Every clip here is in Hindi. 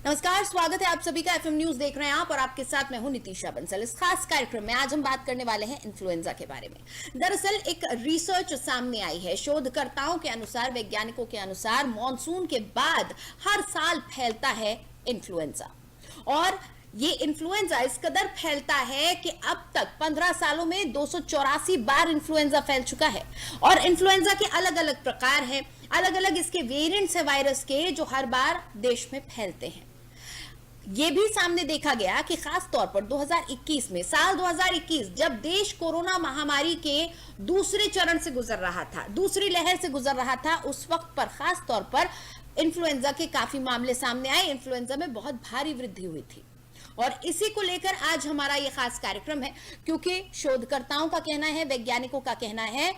नमस्कार, स्वागत है आप सभी का। एफएम न्यूज देख रहे हैं आप और आपके साथ मैं हूं नितीशा बंसल। इस खास कार्यक्रम में आज हम बात करने वाले हैं इन्फ्लुएंजा के बारे में। दरअसल एक रिसर्च सामने आई है। शोधकर्ताओं के अनुसार, वैज्ञानिकों के अनुसार, मॉनसून के बाद हर साल फैलता है इन्फ्लुएंजा। और ये इन्फ्लुएंजा इस कदर फैलता है कि अब तक 15 सालों में 284 बार इन्फ्लुएंजा फैल चुका है। और इन्फ्लुएंजा के अलग अलग प्रकार हैं, अलग अलग इसके वेरिएंट्स है वायरस के, जो हर बार देश में फैलते हैं। ये भी सामने देखा गया कि खास तौर पर 2021 में, साल 2021 जब देश कोरोना महामारी के दूसरे चरण से गुजर रहा था, दूसरी लहर से गुजर रहा था, उस वक्त पर खास तौर पर इन्फ्लुएंजा के काफी मामले सामने आए। इन्फ्लुएंजा में बहुत भारी वृद्धि हुई थी और इसी को लेकर आज हमारा ये खास कार्यक्रम है, क्योंकि शोधकर्ताओं का कहना है, वैज्ञानिकों का कहना है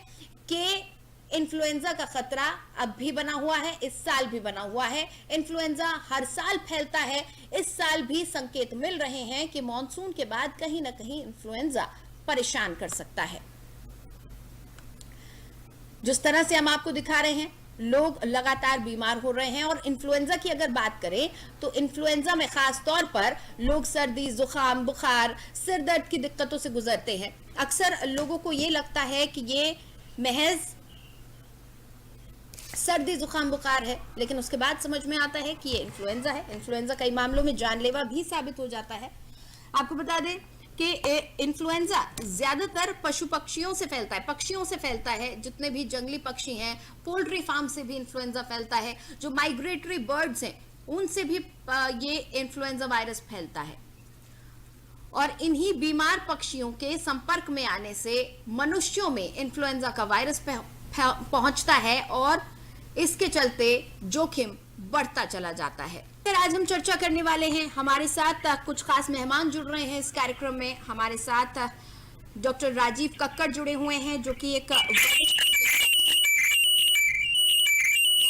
कि इन्फ्लुएंजा का खतरा अब भी बना हुआ है, इस साल भी बना हुआ है। इन्फ्लुएंजा हर साल फैलता है। इस साल भी संकेत मिल रहे हैं कि मॉनसून के बाद कहीं ना कहीं इन्फ्लुएंजा परेशान कर सकता है। जिस तरह से हम आपको दिखा रहे हैं, लोग लगातार बीमार हो रहे हैं। और इन्फ्लुएंजा की अगर बात करें तो इन्फ्लुएंजा में खास तौर पर लोग सर्दी, जुकाम, बुखार, सिर दर्द की दिक्कतों से गुजरते हैं। अक्सर लोगों को ये लगता है कि ये महज सर्दी, जुकाम, बुखार है, लेकिन उसके बाद समझ में आता है कि ये इन्फ्लुएंजा है। इन्फ्लुएंजा कई मामलों में जानलेवा भी साबित हो जाता है। आपको बता दें कि इन्फ्लुएंजा ज्यादातर पशु पक्षियों से फैलता है, पक्षियों से फैलता है। जितने भी जंगली पक्षी हैं, पोल्ट्री फार्म से भी इन्फ्लुएंजा फैलता है। जो माइग्रेटरी बर्ड्स हैं, उनसे भी ये इन्फ्लुएंजा वायरस फैलता है। और इन्हीं बीमार पक्षियों के संपर्क में आने से मनुष्यों में इन्फ्लुएंजा का वायरस पहुंचता है और इसके चलते जोखिम बढ़ता चला जाता है। फिर आज हम चर्चा करने वाले हैं। हमारे साथ कुछ खास मेहमान जुड़ रहे हैं इस कार्यक्रम में। हमारे साथ डॉक्टर राजीव कक्कड़ जुड़े हुए हैं, जो कि एक बहुत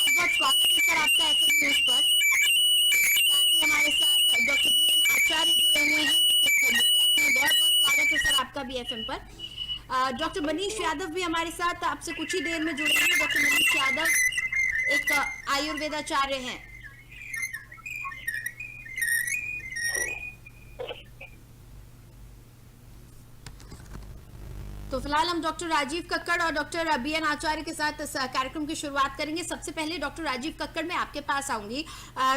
बहुत स्वागत है सर आपका एफएम न्यूज पर। साथ ही हमारे साथ डॉक्टर बीएन आचार्य जुड़े हुए हैं, जो कि बहुत बहुत स्वागत है सर आपका भी एफएम पर। डॉक्टर मनीष यादव भी हमारे साथ आपसे कुछ ही देर में जुड़ेंगे। डॉक्टर मनीष यादव एक आयुर्वेदाचार्य हैं। तो फिलहाल हम डॉक्टर राजीव कक्कड़ और डॉक्टर बीएन आचार्य के साथ इस कार्यक्रम की शुरुआत करेंगे। सबसे पहले डॉक्टर राजीव कक्कड़, मैं आपके पास आऊंगी।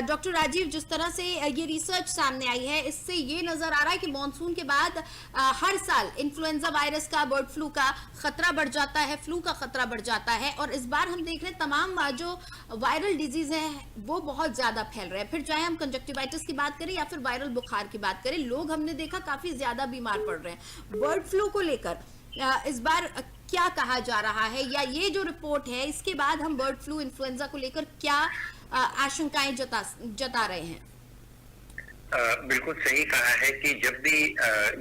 डॉक्टर राजीव, जिस तरह से ये रिसर्च सामने आई है, इससे ये नजर आ रहा है कि मॉनसून के बाद हर साल इन्फ्लुएंजा वायरस का, बर्ड फ्लू का खतरा बढ़ जाता है, फ्लू का खतरा बढ़ जाता है। और इस बार हम देख रहे हैं तमाम जो वायरल डिजीज है वो बहुत ज्यादा फैल रहे हैं। फिर चाहे हम कंजक्टिवाइटिस की बात करें या फिर वायरल बुखार की बात करें, लोग हमने देखा काफी ज्यादा बीमार पड़ रहे हैं। बर्ड फ्लू को लेकर इस बार क्या कहा जा रहा है, या ये जो रिपोर्ट है इसके बाद हम बर्ड फ्लू, इन्फ्लुएंजा को लेकर क्या आशंकाएं जता रहे हैं? बिल्कुल सही कहा है कि जब भी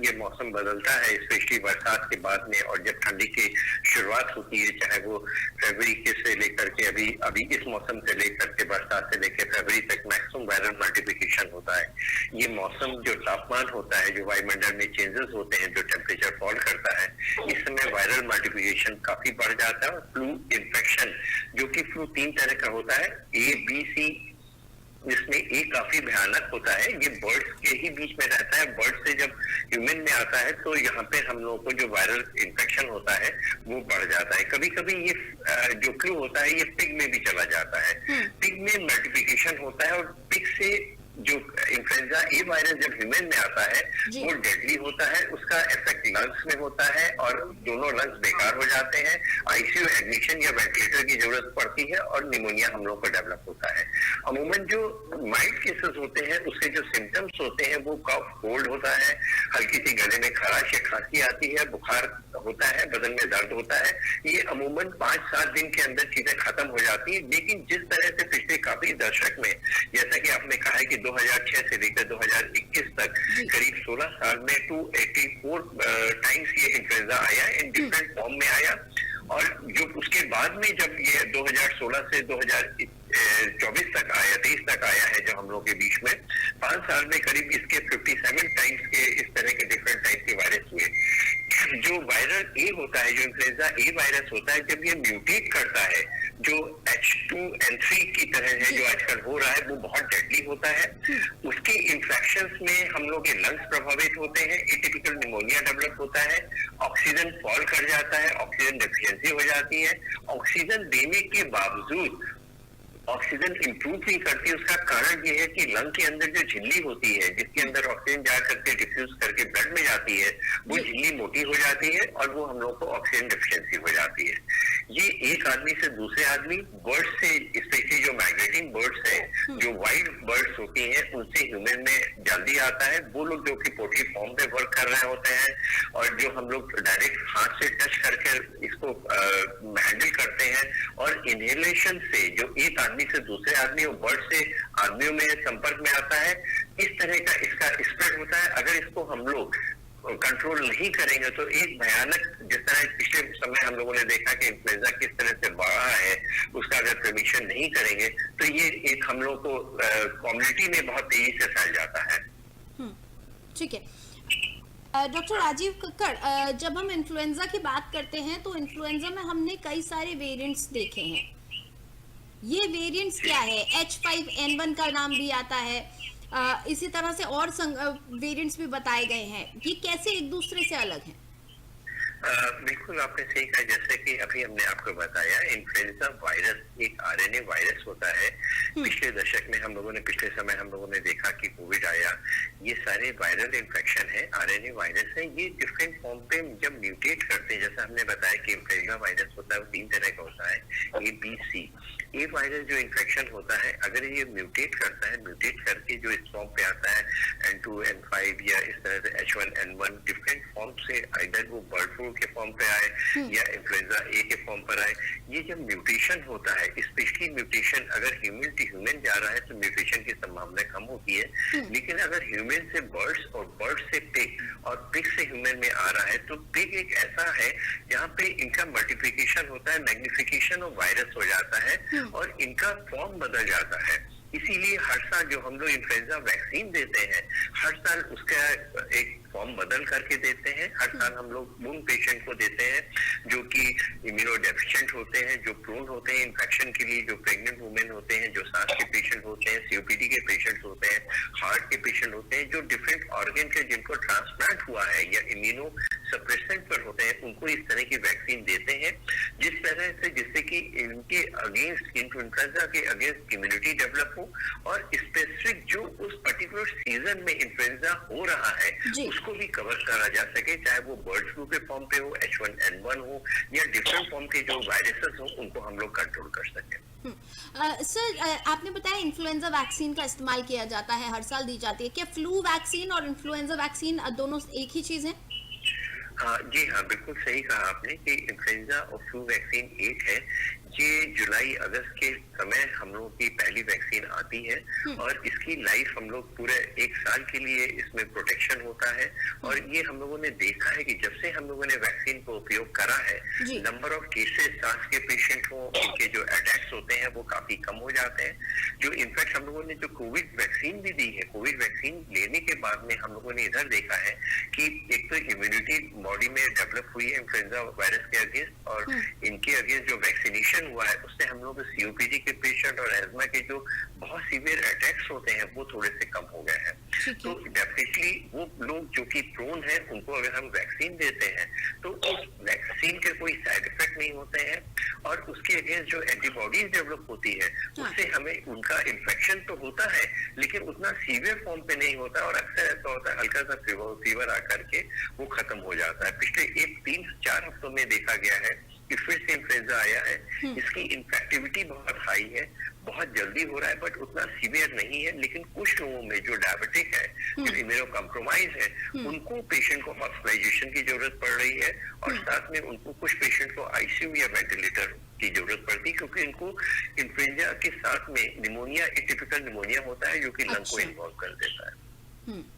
ये मौसम बदलता है, स्पेशली बरसात के बाद में, और जब ठंडी की शुरुआत होती है, चाहे वो फरवरी के से लेकर के अभी इस मौसम से लेकर के बरसात से लेकर फरवरी तक मैक्सिमम वायरल मल्टीप्लिकेशन होता है। ये मौसम, जो तापमान होता है, जो वायुमंडल में चेंजेस होते हैं, जो टेम्परेचर फॉल करता है, इस समय वायरल मल्टीप्लिकेशन काफी बढ़ जाता है। और फ्लू इन्फेक्शन, जो कि फ्लू 3 तरह का होता है, A, B, C, जिसमें एक काफी भयानक होता है। ये बर्ड्स के ही बीच में रहता है। बर्ड से जब ह्यूमन में आता है तो यहाँ पे हम लोगों को जो वायरल इन्फेक्शन होता है वो बढ़ जाता है। कभी कभी ये जो फ्लू होता है ये पिग में भी चला जाता है। पिग में मल्टीप्लिकेशन होता है और पिग से जो इन्फ्लुएंजा ए वायरस जब ह्यूमन में आता है वो डेडली होता है। उसका इफेक्ट लंग्स में होता है और दोनों लंग्स बेकार हो जाते हैं। आईसीयू एडमिशन या वेंटिलेटर की जरूरत पड़ती है और निमोनिया हम लोग को डेवलप होता है। अमूमन जो माइल्ड केसेस होते हैं उसके जो सिम्टम्स होते हैं वो कफ, कोल्ड होता है, हल्की सी गले में खराश या खांसी आती है, बुखार होता है, बदन में दर्द होता है। ये अमूमन 5-7 दिन के अंदर चीजें खत्म हो जाती है। लेकिन जिस तरह से पिछले काफी दशक में, जैसा कि आपने कहा है कि 2006 से लेकर 2021 तक करीब 16 साल में 284 टाइम्स ये इन्फ्लुएंजा आया, इन डिफरेंट फॉर्म में आया। और जो उसके बाद में जब ये 2016 से 2024 तक आया, 23 तक आया है, जो हम लोग के बीच में 5 साल में करीब इसके 57 टाइम्स के इस तरह के डिफरेंट टाइप के वायरस हुए। जो वायरल ए होता है, जो इन्फ्लुएंजा ए वायरस होता है, जब ये म्यूटेट करता है जो H2N3 की तरह है जो आजकल हो रहा है वो बहुत डेडली होता है। उसके इन्फेक्शंस में हम लोग के लंग्स प्रभावित होते हैं, एटिपिकल निमोनिया डेवलप होता है, ऑक्सीजन फॉल कर जाता है, ऑक्सीजन डेफिशिएंसी हो जाती है। ऑक्सीजन देने के बावजूद ऑक्सीजन इंप्रूव नहीं करती। उसका कारण ये है कि लंग के अंदर जो झिल्ली होती है जिसके अंदर ऑक्सीजन जा करके डिफ्यूज करके ब्लड में जाती है, वो झिल्ली मोटी हो जाती है और वो हम लोग को ऑक्सीजन डेफिशिएंसी हो जाती है। ये एक आदमी से दूसरे आदमी, बर्ड से, स्पेशली जो माइग्रेटिंग बर्ड्स हैं, जो वाइल्ड बर्ड्स होती हैं, उनसे ह्यूमन में जल्दी आता है। वो लोग जो कि पोल्ट्री फॉर्म पे वर्क कर रहे होते हैं और जो हम लोग डायरेक्ट हाथ से टच करके इसको हैंडल करते हैं, और इनहेलेशन से जो एक आदमी से दूसरे आदमी और बर्ड से आदमियों में संपर्क में आता है, इस तरह का इसका स्प्रेड होता है। अगर इसको हम लोग कंट्रोल नहीं करेंगे तो एक भयानक, जिस तरह पिछले समय हम लोगों ने देखा कि इन्फ्लुएंजा किस तरह से बढ़ा है, उसका अगर प्रिवेंशन नहीं करेंगे तो ये एक हम लोग को कम्युनिटी में बहुत तेजी से फैल जाता है। ठीक है डॉक्टर राजीव कक्कड़, जब हम इन्फ्लुएंजा की बात करते हैं तो इन्फ्लुएंजा में हमने कई सारे वेरिएंट्स देखे हैं। ये वेरिएंट्स क्या है? H5N1 का नाम भी आता है, इसी तरह से और वेरिएंट्स भी बताए गए हैं। ये कैसे एक दूसरे से अलग हैं? बिल्कुल आपने सही कहा। जैसे कि अभी हमने आपको बताया, इन्फ्लुएंजा वायरस एक आरएनए वायरस होता है। पिछले दशक में पिछले समय हम लोगों ने देखा कि कोविड आया, ये सारे वायरल इन्फेक्शन है, आरएनए वायरस है। ये डिफरेंट फॉर्म पे जब म्यूटेट करते हैं, जैसा हमने बताया कि इन्फ्लुएंजा वायरस होता है वो 3 तरह का होता है, A, B, C। A virus जो इन्फेक्शन होता है, अगर ये म्यूटेट करता है, म्यूटेट करके जो इस फॉर्म पे आता है N2, N5 या इस तरह से H1N1, डिफरेंट फॉर्म से आइदर वो बर्ड फ्लू के फॉर्म पे आए या इन्फ्लुएंजा ए के फॉर्म पर आए, ये जब म्यूटेशन होता है, स्पेशली म्यूटेशन अगर ह्यूमन टू ह्यूमन जा रहा है तो म्यूटेशन की संभावना कम होती है। लेकिन अगर ह्यूमन से बर्ड्स और बर्ड से पिग और पिग से ह्यूमन में आ रहा है, तो पिग एक ऐसा है जहाँ पे इनका मल्टीप्लिकेशन होता है, मैग्निफिकेशन ऑफ वायरस हो जाता है और इनका फॉर्म बदल जाता है। इसीलिए हर साल जो हम लोग इन्फ्लुएंजा वैक्सीन देते हैं, हर साल उसका एक फॉर्म बदल करके देते हैं। हर साल हम लोग उन पेशेंट को देते हैं जो कि इम्यूनो डेफिशिएंट होते हैं, जो प्रोन होते हैं इन्फेक्शन के लिए, जो प्रेग्नेंट वुमेन होते हैं, जो सांस के पेशेंट होते हैं, COPD के पेशेंट होते हैं, हार्ट के पेशेंट होते हैं, जो डिफरेंट ऑर्गन के जिनको ट्रांसप्लांट हुआ है या इम्यूनो सप्रेसेंट पर होते हैं, उनको इस तरह की वैक्सीन देते हैं जिस तरह से, जिससे कि इनके अगेंस्ट, इन्फ्लुएंजा के अगेंस्ट इम्यूनिटी डेवलप हो और स्पेसिफिक जो उस पर्टिकुलर सीजन में इन्फ्लुएंजा हो रहा है उसको भी कवर करा जा सके, चाहे वो बर्ड फ्लू के फॉर्म पे हो, H1N1 हो या डिफरेंट फॉर्म के जो वायरसेस हो, उनको हम लोग कंट्रोल कर सकें। सर, आपने बताया इन्फ्लुएंजा वैक्सीन का इस्तेमाल किया जाता है, हर साल दी जाती है। क्या फ्लू वैक्सीन और इन्फ्लुएंजा वैक्सीन दोनों एक ही चीज है? जी हाँ, बिल्कुल सही कहा आपने कि इन्फ्लुएंजा और फ्लू वैक्सीन एक है। ये जुलाई अगस्त के समय हम लोगों की पहली वैक्सीन आती है और इसकी लाइफ हम लोग पूरे 1 साल के लिए इसमें प्रोटेक्शन होता है। और ये हम लोगों ने देखा है कि जब से हम लोगों ने वैक्सीन को उपयोग करा है, नंबर ऑफ केसेस सांस के पेशेंट हो, इनके जो अटैक्स होते हैं वो काफी कम हो जाते हैं। जो इनफैक्ट हम लोगों ने जो कोविड वैक्सीन भी दी है, कोविड वैक्सीन लेने के बाद में हम लोगों ने इधर देखा है कि एक तो इम्यूनिटी बॉडी में डेवलप हुई है इन्फ्लुएंजा वायरस के अगेंस्ट, और इनके अगेंस्ट जो वैक्सीनेशन हुआ है उससे हम लोग COPD के पेशेंट और एस्मा के जो बहुत सीवियर अटैक्स होते हैं वो थोड़े से कम हो गए हैं। तो डेफिनेटली वो लोग जो कि प्रोन है, उनको अगर हम वैक्सीन देते हैं तो उस वैक्सीन के कोई साइड इफेक्ट नहीं होते हैं और उसके अगेंस्ट जो एंटीबॉडीज डेवलप होती है उससे हमें उनका इन्फेक्शन तो होता है लेकिन उतना सीवियर फॉर्म पे नहीं होता और अक्सर ऐसा होता है हल्का सा फीवर आकर के वो खत्म हो जाता है। पिछले 3-4 हफ्तों में देखा गया है कि फिर से इन्फ्लुएंजा आया है। इसकी इन्फेक्टिविटी बहुत हाई है, बहुत जल्दी हो रहा है, बट उतना सीवियर नहीं है। लेकिन कुछ लोगों में जो डायबिटिक है, जो इम्यूनो कॉम्प्रोमाइज है, उनको पेशेंट को हॉस्पिटलाइजेशन की जरूरत पड़ रही है और साथ में उनको कुछ पेशेंट को ICU या वेंटिलेटर की जरूरत पड़ती है क्योंकि इनको इन्फ्लुएंजा के साथ में निमोनिया, एटिपिकल निमोनिया होता है जो कि लंग को इन्वॉल्व कर देता है।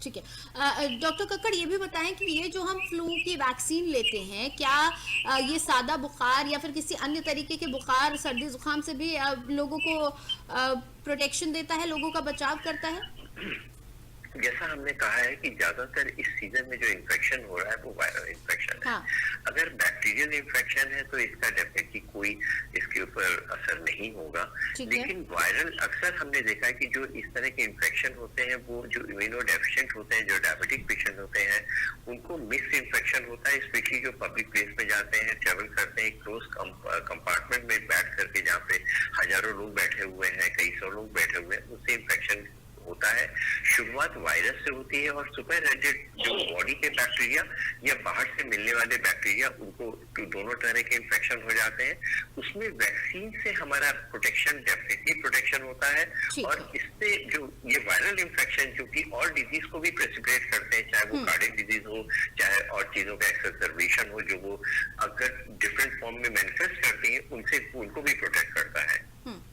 ठीक है डॉक्टर कक्कड़, ये भी बताएं कि ये जो हम फ्लू की वैक्सीन लेते हैं, क्या ये सादा बुखार या फिर किसी अन्य तरीके के बुखार, सर्दी जुकाम से भी लोगों को प्रोटेक्शन देता है, लोगों का बचाव करता है? जैसा हमने कहा है कि ज्यादातर इस सीजन में जो इन्फेक्शन हो रहा है वो वायरल इन्फेक्शन है। हाँ। अगर बैक्टीरियल इन्फेक्शन है तो इसका डेफिनेटली कोई इसके ऊपर असर नहीं होगा, ठीक है। लेकिन वायरल अक्सर हमने देखा है कि जो इस तरह के इन्फेक्शन होते हैं वो जो इम्यूनो डेफिशिएंट होते हैं, जो डायबिटिक पेशेंट होते हैं, उनको मिक्स इन्फेक्शन होता है, स्पेशली जो पब्लिक प्लेस में जाते हैं, ट्रेवल करते हैं, क्लोज कंपार्टमेंट में बैठ करके जहाँ पे हजारों लोग बैठे हुए हैं, कई सौ लोग बैठे हुए हैं, उससे इन्फेक्शन होता है। शुरुआत वायरस से होती है और सुपरएडेड जो बॉडी के बैक्टीरिया या बाहर से मिलने वाले बैक्टीरिया, उनको दोनों तरह के इन्फेक्शन हो जाते हैं। उसमें वैक्सीन से हमारा प्रोटेक्शन, डेफिनेटली प्रोटेक्शन होता है, और इससे जो ये वायरल इन्फेक्शन जो कि और डिजीज को भी प्रेसिपिटेट करते हैं, चाहे वो कार्डियक डिजीज हो, चाहे और चीजों का एक्सरबेशन हो, जो वो अगर डिफरेंट फॉर्म में मैनिफेस्ट करती है, उनसे उनको भी प्रोटेक्ट करता है।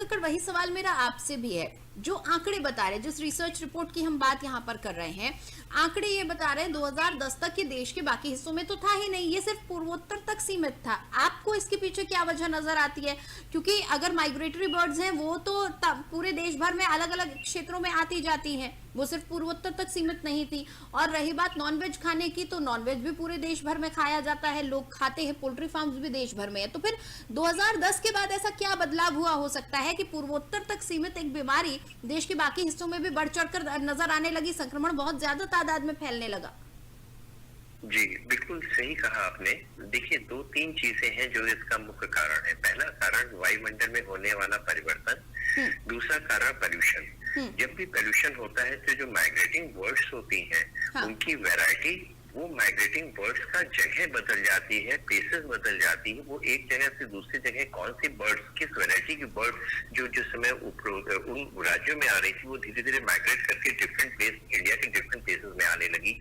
तो वही सवाल मेरा आपसे भी है, जो आंकड़े बता रहे हैं, जिस रिसर्च रिपोर्ट की हम बात यहाँ पर कर रहे हैं, आंकड़े ये बता रहे हैं 2010 तक के देश के बाकी हिस्सों में तो था ही नहीं, ये सिर्फ पूर्वोत्तर तक सीमित था। आपको इसके पीछे क्या वजह नजर आती है? क्योंकि अगर माइग्रेटरी बर्ड्स हैं वो तो पूरे देश भर में अलग अलग क्षेत्रों में आती जाती हैं, वो सिर्फ पूर्वोत्तर तक सीमित नहीं थी। और रही बात नॉनवेज खाने की, तो नॉनवेज भी पूरे देश भर में खाया जाता है, लोग खाते हैं, पोल्ट्री फार्म्स भी देश भर में है। तो फिर 2010 के बाद ऐसा क्या बदलाव हुआ हो सकता है कि पूर्वोत्तर तक सीमित एक बीमारी देश के बाकी हिस्सों में भी बढ़ चढ़कर नजर आने लगी, संक्रमण बहुत ज्यादा तादाद में फैलने लगा? जी, बिल्कुल सही कहा आपने। देखिए, दो तीन चीजें हैं जो इसका मुख्य कारण है। पहला कारण वायुमंडल में होने वाला परिवर्तन, दूसरा कारण पोल्यूशन। जब भी पोल्यूशन होता है तो जो माइग्रेटिंग बर्ड्स होती हैं, उनकी वैरायटी, वो माइग्रेटिंग बर्ड्स का जगह बदल जाती है, प्लेसेस बदल जाती है। वो एक जगह से दूसरी जगह कौन सी बर्ड्स, किस वैरायटी की बर्ड जो जिस समय उन राज्यों में आ रही थी, वो धीरे धीरे माइग्रेट करके डिफरेंट प्लेस, इंडिया के डिफरेंट प्लेसेस में आने लगी।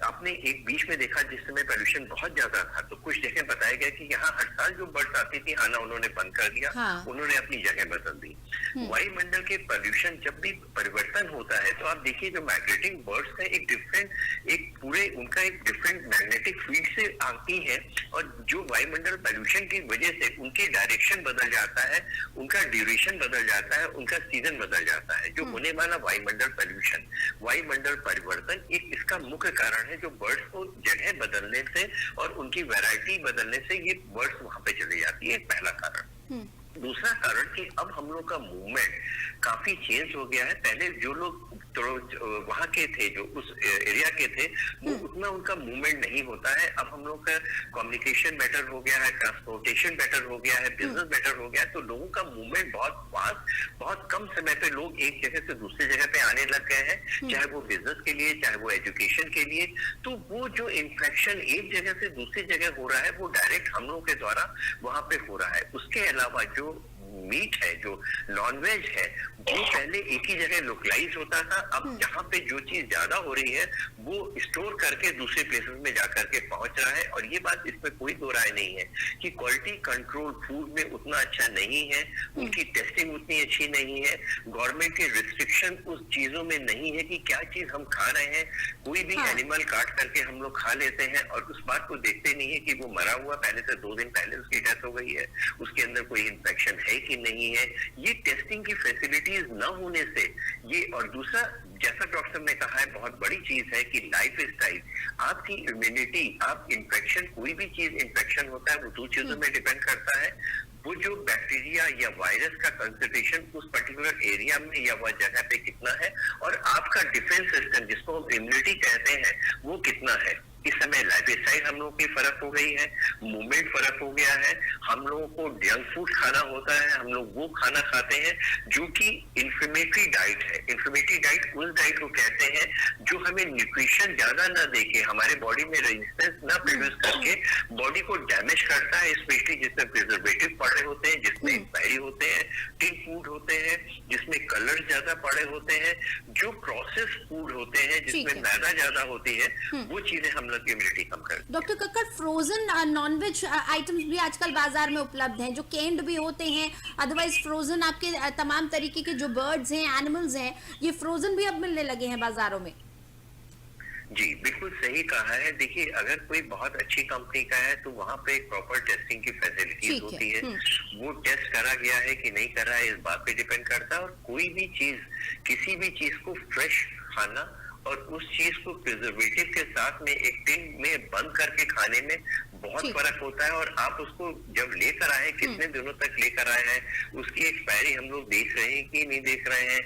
आपने एक बीच में देखा जिस समय पोल्यूशन बहुत ज्यादा था, तो कुछ जगह बताया गया कि यहाँ हर साल जो बर्ड्स आती थी, आना उन्होंने बंद कर दिया, उन्होंने अपनी जगह बदल दी। वायुमंडल के पोल्यूशन जब भी परिवर्तन होता है, तो आप देखिए जो माइग्रेटिंग बर्ड्स का एक डिफरेंट, एक पूरे उनका एक डिफरेंट मैग्नेटिक फील्ड से आती है, और जो वायुमंडल पोल्यूशन की वजह से उनके डायरेक्शन बदल जाता है, उनका ड्यूरेशन बदल जाता है, उनका सीजन बदल जाता है। जो होने वाला वायुमंडल पोल्यूशन, वायुमंडल परिवर्तन एक इसका मुख्य कारण है, जो बर्ड्स को जगह बदलने से और उनकी वैरायटी बदलने से ये बर्ड्स वहां पे चली जाती है, पहला कारण। दूसरा कारण कि अब हम लोग का मूवमेंट काफी चेंज हो गया है। पहले जो लोग वहां के थे, जो उस एरिया के थे, वो उतना उनका मूवमेंट नहीं होता है। अब हम लोग का कम्युनिकेशन बेटर हो गया है, ट्रांसपोर्टेशन बेटर हो गया है, बिजनेस बेटर हो गया है, तो लोगों का मूवमेंट बहुत फास्ट, बहुत कम समय पे लोग एक जगह से दूसरी जगह पे आने लग गए हैं, चाहे वो बिजनेस के लिए, चाहे वो एजुकेशन के लिए। तो वो जो इन्फेक्शन एक जगह से दूसरी जगह हो रहा है, वो डायरेक्ट हम लोगों के द्वारा वहां पे हो रहा है। उसके अलावा जो मीट है, जो नॉनवेज है, वो पहले एक ही जगह लोकलाइज होता था। अब जहाँ पे जो चीज ज्यादा हो रही है, वो स्टोर करके दूसरे प्लेसेस में जाकर के पहुंच रहा है। और ये बात, इसमें कोई दो राय नहीं है कि क्वालिटी कंट्रोल फूड में उतना अच्छा नहीं है, उनकी टेस्टिंग उतनी अच्छी नहीं है, गवर्नमेंट के रिस्ट्रिक्शन उस चीजों में नहीं है कि क्या चीज हम खा रहे हैं। कोई भी एनिमल काट करके हम लोग खा लेते हैं और उस बात को देखते नहीं है कि वो मरा हुआ, पहले से 2 दिन पहले उसकी डेथ हो गई है, उसके अंदर कोई इन्फेक्शन है कि नहीं है। ये टेस्टिंग की फैसिलिटीज न होने से ये, और दूसरा जैसा डॉक्टर साहब ने कहा है, बहुत बड़ी चीज है कि लाइफ स्टाइल, आपकी इम्यूनिटी, आप इन्फेक्शन, कोई भी चीज इन्फेक्शन होता है वो 2 चीजों में डिपेंड करता है। वो जो बैक्टीरिया या वायरस का कंसंट्रेशन उस पर्टिकुलर एरिया में या वह जगह पे कितना है, और आपका डिफेंस सिस्टम, जिसको हम इम्यूनिटी कहते हैं, वो कितना है। इस समय लाइफ स्टाइल हम लोग की फर्क हो गई है, मूवमेंट फर्क हो गया है। हम लोगों को जंक फूड खाना होता है, हम लोग वो खाना खाते हैं जो कि इन्फ्लेमेटरी डाइट है। इन्फ्लेमेटरी डाइट उस डाइट को कहते हैं जो हमें न्यूट्रिशन ज्यादा ना देके, हमारे बॉडी में रेजिस्टेंस ना प्रोड्यूस करके बॉडी को डैमेज करता है, स्पेशली जिसमें प्रिजर्वेटिव पड़े होते हैं, जिसमें एक्सपायरी होते हैं, टिन फूड होते हैं, जिसमें कलर ज्यादा पड़े होते हैं, जो प्रोसेस फूड होते हैं, जिसमें मैदा ज्यादा होती है, वो चीजें हम लोग की इम्यूनिटी कम करती है। Doctor Kakkar, frozen non veg items भी आजकल बाजार में उपलब्ध हैं, जो कैंड भी होते हैं, अदरवाइज फ्रोजन आपके तमाम तरीके के जो बर्ड्स हैं, एनिमल्स हैं, ये फ्रोजन भी अब मिलने लगे हैं बाजारों में। जी, बिल्कुल सही कहा है। देखिए, अगर कोई बहुत अच्छी कंपनी का है तो वहाँ पे एक प्रॉपर टेस्टिंग की फैसिलिटीज होती है। वो टेस्ट करा गया है कि नहीं करा है, इस बात पे डिपेंड करता है। और कोई भी चीज, किसी भी चीज को फ्रेश खाना और उस चीज को प्रिजर्वेटिव के साथ में एक टिन में बंद करके खाने में बहुत ठीक। फर्क होता है। और आप उसको जब लेकर आए, कितने दिनों तक लेकर आए हैं, उसकी एक्सपायरी हम लोग देख रहे हैं कि नहीं देख रहे हैं,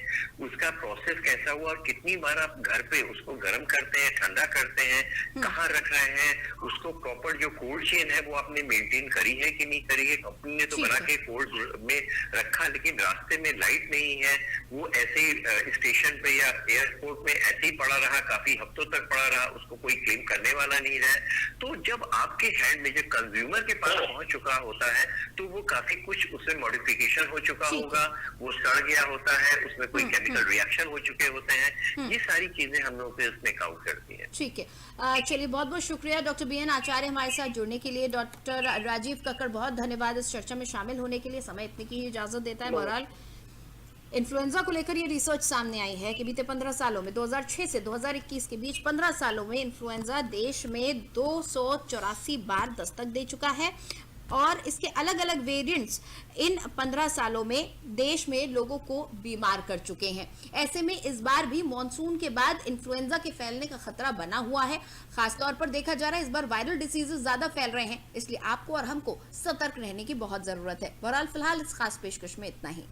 उसका प्रोसेस कैसा हुआ और कितनी बार आप घर पे उसको गर्म करते हैं, ठंडा करते हैं, कहाँ रख रहे हैं, उसको प्रॉपर जो कोल्ड चेन है वो आपने मेंटेन करी है कि नहीं करी है। कंपनी ने तो ठीक बना है। के कोल्ड में रखा, लेकिन रास्ते में लाइट नहीं है, वो ऐसे ही स्टेशन पे या एयरपोर्ट में ऐसे ही पड़ा रहा, काफी हफ्तों तक पड़ा रहा, उसको कोई क्लेम करने वाला नहीं रहा। तो जब आपके हैंड में, जो कंज्यूमर के पास पहुंच चुका होता है, तो वो काफी कुछ उसमें मॉडिफिकेशन हो चुका ठीक है। होगा, वो सड़ गया होता है, उसमें कोई केमिकल रिएक्शन हो चुके होते हैं। ये सारी चीजें हम लोग पे इसमें काउंट करती हैं। ठीक है, चलिए बहुत बहुत शुक्रिया डॉक्टर बीएन आचार्य हमारे साथ जुड़ने के लिए। डॉक्टर राजीव कक्कड़, बहुत धन्यवाद इस चर्चा में शामिल होने के लिए। समय इतने की ही इजाजत देता है। बहरहाल इन्फ्लुएंजा को लेकर ये रिसर्च सामने आई है कि बीते 15 सालों में 2006 से 2021 के बीच 15 सालों में इन्फ्लुएंजा देश में 284 बार दस्तक दे चुका है और इसके अलग अलग वेरिएंट्स इन 15 सालों में देश में लोगों को बीमार कर चुके हैं। ऐसे में इस बार भी मॉनसून के बाद इन्फ्लुएंजा के फैलने का खतरा बना हुआ है। खासतौर पर देखा जा रहा है इस बार वायरल डिसीजेस ज्यादा फैल रहे हैं, इसलिए आपको और हमको सतर्क रहने की बहुत जरूरत है। बहरहाल फिलहाल इस खास पेशकश में इतना ही।